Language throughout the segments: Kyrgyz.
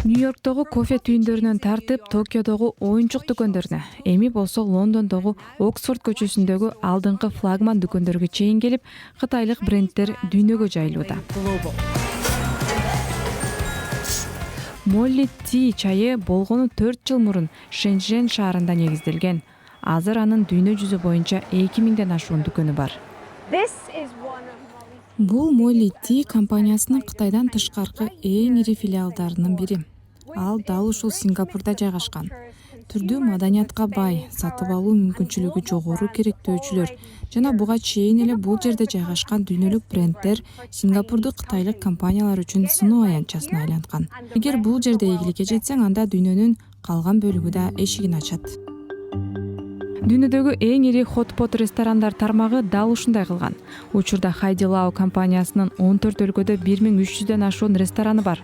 Нью-Йорктогу кофе түйүндөрүнөн тартып, Токиодогу оюнчук дүкөндөрүнө, эми болсо Лондондогу Оксфорд көчөсүндөгү алдыңкы флагман дүкөндөргө чейин келип, кытайлык брендтер дүйнөгө жайылууда. Молли Ти чайы болгону 4 жыл мурун Шэньчжэнь шаарында негизделген. Азыр анын дүйнө жүзү боюнча 2000ден ашуун дүкөнү бар. Бул Молли Ти компаниясынын Кытайдан тышкаркы эң ири филиалдарынын бири. Ал дал ушул Сингапурда жайгашкан. Түрдүү маданиятка бай, сатып алуу мүмкүнчүлүгү жогору керектөөчүлөр жана буга чейин эле бул жерде жайгашкан дүйнөлүк брендтер сингапурдук кытайлык компаниялар үчүн сыноо аянтчасына айланткан. Эгер бул жерде ийгиликке жетсең, анда дүйнөнүн калган бөлүгү да эшигин ачат. Дүйнөдөгү эң ири хотпот ресторандар тармагы дал ушундай кылган. Учурда Хайдилау компаниясынын 14 өлкөдө 1300ден ашуун рестораны бар.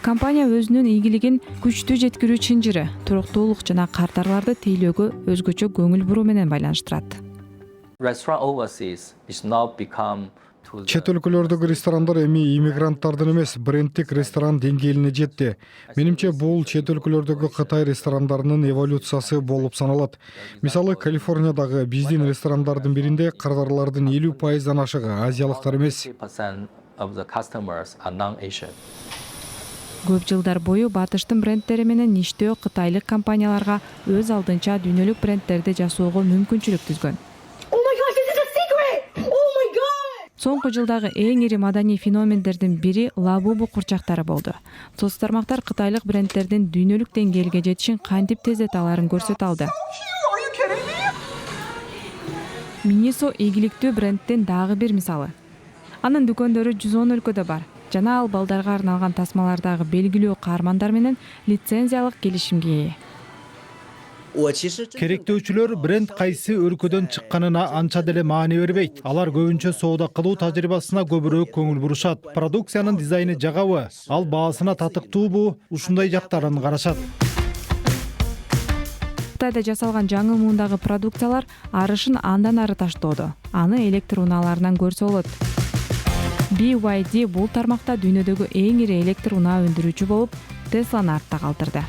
Компания өзүнүн ийгилигин күчтүү жеткирүү чынжыры, туруктуулук жана картарларды тейлөөгө өзгөчө көңүл буруу менен байланыштырат. Чет өлкөлөрдөгү ресторандар эми иммигранттардын эмес, брендтик ресторан деңгээлине жетти. Менимче бул чет өлкөлөрдөгү Кытай ресторандарынын эволюциясы болуп саналат. Мисалы, Калифорниядагы биздин ресторандардын биринде кардарлардын 50%дан ашыгы азиялыктар эмес. Көп жылдар бою батыштын брендтери менен иштөө кытайлык компанияларга өз алдынча дүйнөлүк брендтерди жасоого мүмкүнчүлүк түзгөн. Соңку жылдагы эң ири маданий феномендердин бири лабубу курчактары болду. Соц тармактар кытайлык брендтердин дүйнөлүк деңгээлге жетишин кантип тездете аларын көрсөтө алды. Минисо ийгиликтүү брендтин дагы бир мисалы. Анын дүкөндөрү 110 өлкөдө бар жана ал балдарга арналган тасмалардагы белгилүү каармандар менен лицензиялык келишимге ээ. Керектөөчүлөр бренд кайсы өлкөдөн чыкканына анча деле маани бербейт. Алар көбүнчө соода кылуу тажрыйбасына көбүрөөк көңүл бурушат. Продукциянын дизайны жагабы, ал баасына татыктуубу, ушундай жактарын карашат. Кытайда жасалган жаңы муундагы продукциялар арышын андан ары таштоодо. Аны электр унааларынан көрсө болот. BYD бул тармакта дүйнөдөгү эң ири электр унаа өндүрүүчү болуп, Тесланы артта калтырды.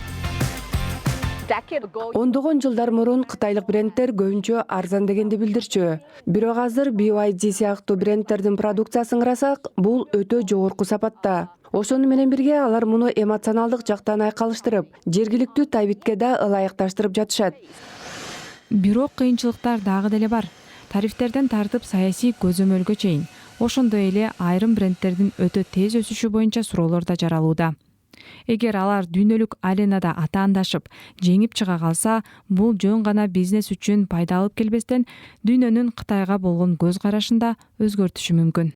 Ондогон жылдар мурун кытайлык брендтер көбүнчө арзан дегенди билдирчү. Бирок азыр BYD сыяктуу брендтердин продукциясын карасак, бул өтө жогорку сапатта. Ошону менен бирге алар муну эмоционалдык жактан айкалыштырып, жергиликтүү табитке да ылайыкташтырып жатышат. Бирок кыйынчылыктар дагы деле бар. Тарифтерден тартып саясий көзөмөлгө чейин. Ошондой эле айрым брендтердин өтө тез өсүшү боюнча суроолор да жаралууда. Эгер алар дүйнөлүк аренада атаандашып, жеңип чыга калса, бул жөн гана бизнес үчүн пайда алып келбестен, дүйнөнүн Кытайга болгон көз карашын да өзгөртүшү мүмкүн.